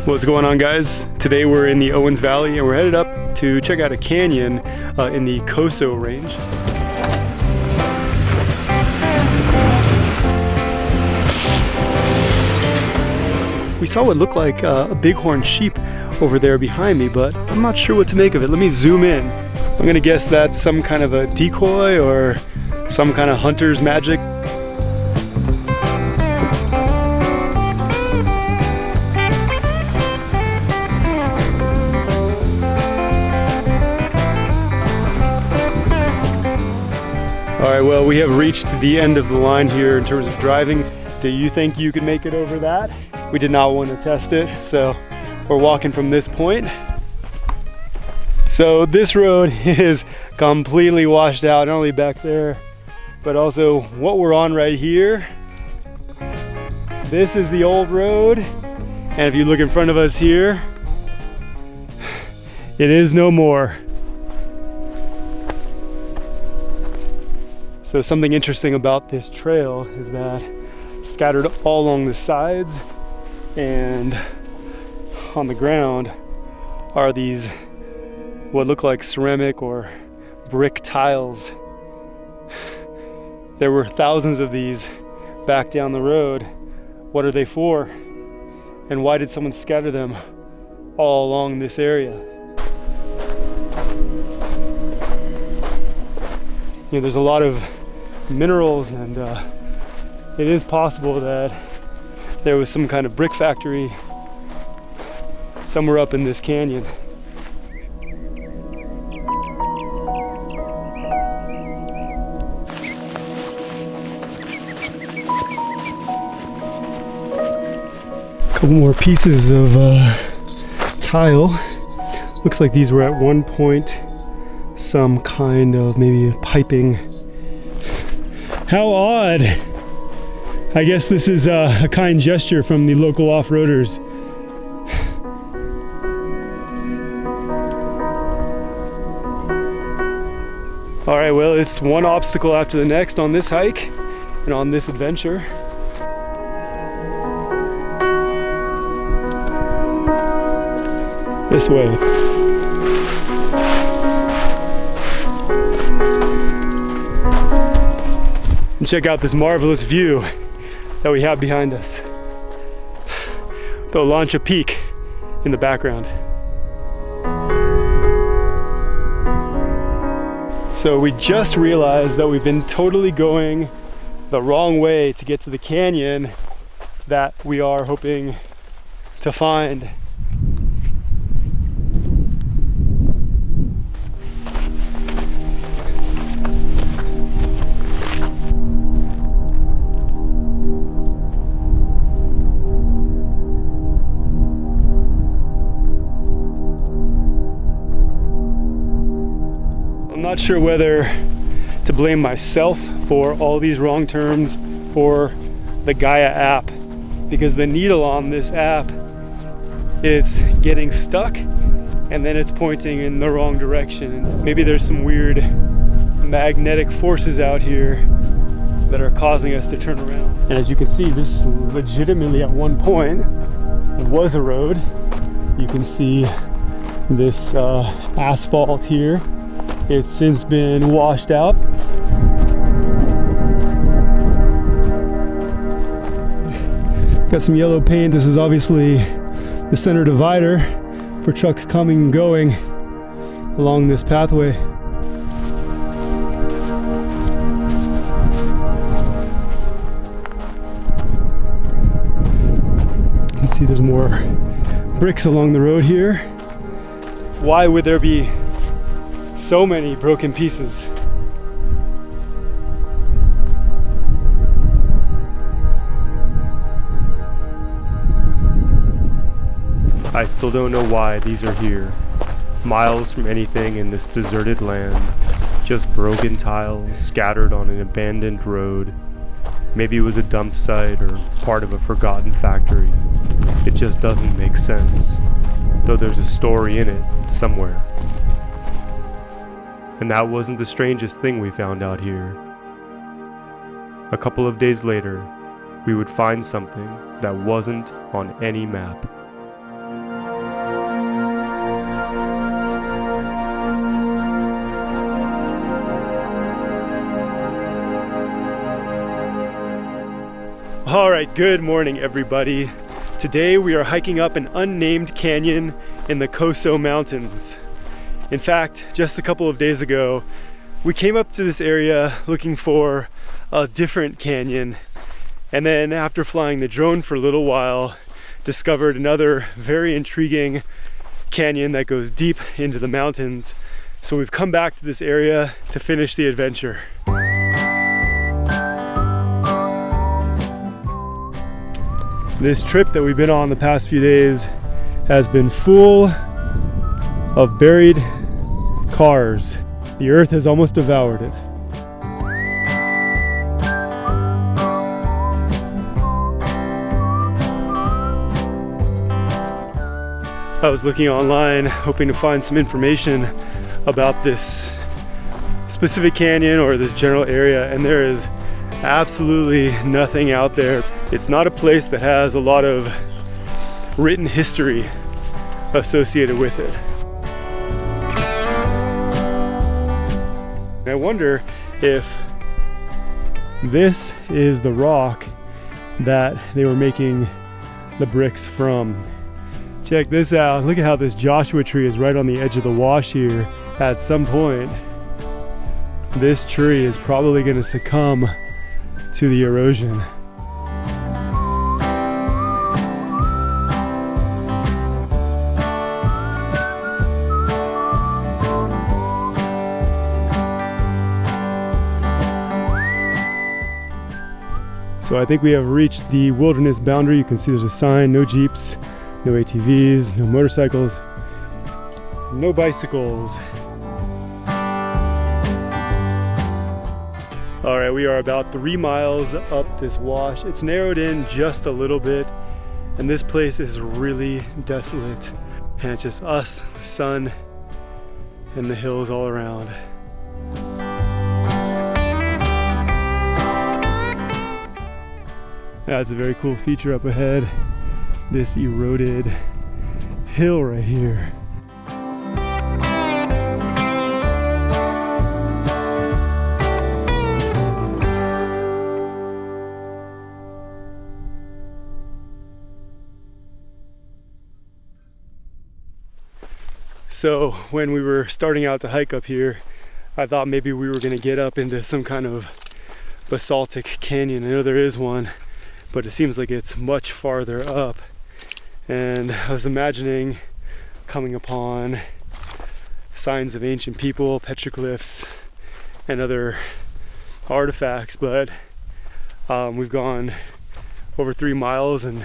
What's going on, guys? Today we're in the Owens Valley and we're headed up to check out a canyon in the Coso Range. We saw what looked like a bighorn sheep over there behind me, but I'm not sure what to make of it. Let me zoom in. I'm gonna guess that's some kind of a decoy or some kind of hunter's magic. All right, well, we have reached the end of the line here in terms of driving. Do you think you could make it over that? We did not want to test it, so we're walking from this point. So this road is completely washed out, not only back there, but also what we're on right here. This is the old road, and if you look in front of us here, it is no more. So something interesting about this trail is that scattered all along the sides and on the ground are these what look like ceramic or brick tiles. There were thousands of these back down the road. What are they for? And why did someone scatter them all along this area? You know, there's a lot of minerals, and it is possible that there was some kind of brick factory somewhere up in this canyon. A couple more pieces of tile. Looks like these were at one point some kind of maybe piping. How odd. I guess this is a kind gesture from the local off-roaders. All right, well, it's one obstacle after the next on this hike and on this adventure. This way. And check out this marvelous view that we have behind us. The Olancha Peak in the background. So we just realized that we've been totally going the wrong way to get to the canyon that we are hoping to find. I'm not sure whether to blame myself for all these wrong turns or the Gaia app, because the needle on this app, it's getting stuck and then it's pointing in the wrong direction. And maybe there's some weird magnetic forces out here that are causing us to turn around. And as you can see, this legitimately at one point was a road. You can see this asphalt here. It's since been washed out. Got some yellow paint. This is obviously the center divider for trucks coming and going along this pathway. You can see there's more bricks along the road here. Why would there be so many broken pieces? I still don't know why these are here, miles from anything in this deserted land, just broken tiles scattered on an abandoned road. Maybe it was a dump site or part of a forgotten factory. It just doesn't make sense, though there's a story in it somewhere. And that wasn't the strangest thing we found out here. A couple of days later, we would find something that wasn't on any map. All right, good morning, everybody. Today we are hiking up an unnamed canyon in the Coso Mountains. In fact, just a couple of days ago, we came up to this area looking for a different canyon, and then after flying the drone for a little while, discovered another very intriguing canyon that goes deep into the mountains. So we've come back to this area to finish the adventure. This trip that we've been on the past few days has been full of buried cars. The earth has almost devoured it. I was looking online hoping to find some information about this specific canyon or this general area, and there is absolutely nothing out there. It's not a place that has a lot of written history associated with it. I wonder if this is the rock that they were making the bricks from. Check this out. Look at how this Joshua tree is right on the edge of the wash here. At some point, this tree is probably going to succumb to the erosion. So I think we have reached the wilderness boundary. You can see there's a sign, no Jeeps, no ATVs, no motorcycles, no bicycles. All right, we are about 3 miles up this wash. It's narrowed in just a little bit, and this place is really desolate. And it's just us, the sun, and the hills all around. That's a very cool feature up ahead. This eroded hill right here. So when we were starting out to hike up here, I thought maybe we were going to get up into some kind of basaltic canyon. I know there is one, but it seems like it's much farther up. And I was imagining coming upon signs of ancient people, petroglyphs, and other artifacts, but we've gone over 3 miles and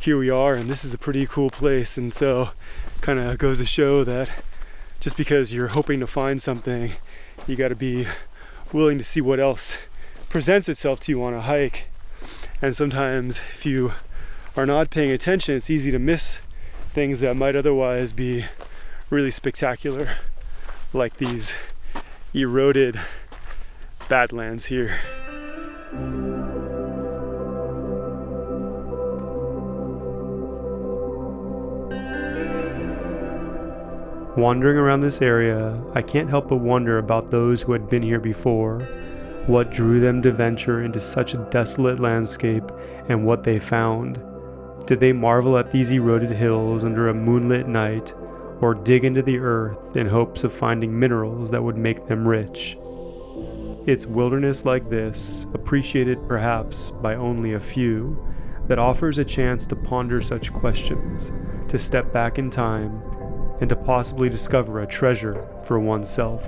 here we are, and this is a pretty cool place. And so kind of goes to show that just because you're hoping to find something, you got to be willing to see what else presents itself to you on a hike. And sometimes if you are not paying attention, it's easy to miss things that might otherwise be really spectacular, like these eroded badlands here. Wandering around this area, I can't help but wonder about those who had been here before. What drew them to venture into such a desolate landscape, and what they found. Did they marvel at these eroded hills under a moonlit night, or dig into the earth in hopes of finding minerals that would make them rich? It's wilderness like this, appreciated perhaps by only a few, that offers a chance to ponder such questions, to step back in time, and to possibly discover a treasure for oneself.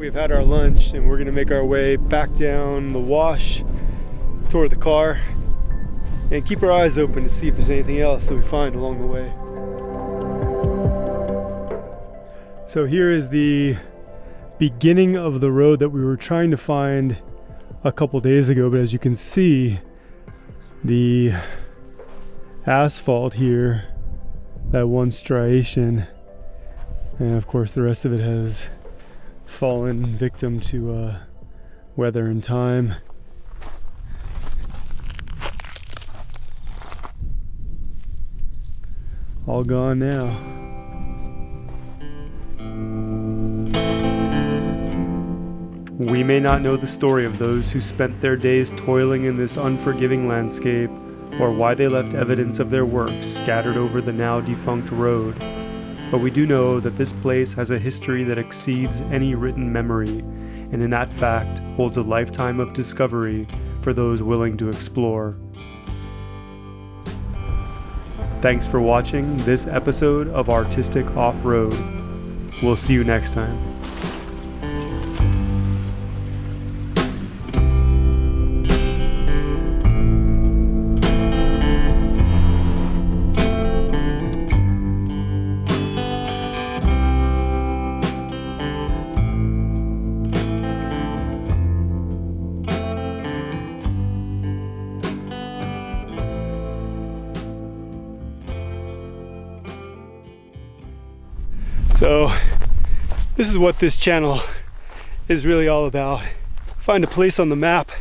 we've had our lunch and we're gonna make our way back down the wash toward the car and keep our eyes open to see if there's anything else that we find along the way. So here is the beginning of the road that we were trying to find a couple days ago, but as you can see, the asphalt here, that one striation, and of course the rest of it has fallen victim to weather and time. All gone now. We may not know the story of those who spent their days toiling in this unforgiving landscape, or why they left evidence of their work scattered over the now defunct road, but we do know that this place has a history that exceeds any written memory, and in that fact holds a lifetime of discovery for those willing to explore. Thanks for watching this episode of Artistic Off-Road. We'll see you next time. So this is what this channel is really all about. Find a place on the map,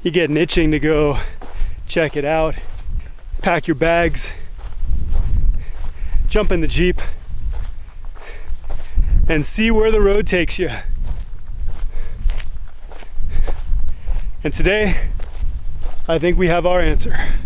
you get an itching to go check it out, pack your bags, jump in the Jeep, and see where the road takes you. And today, I think we have our answer.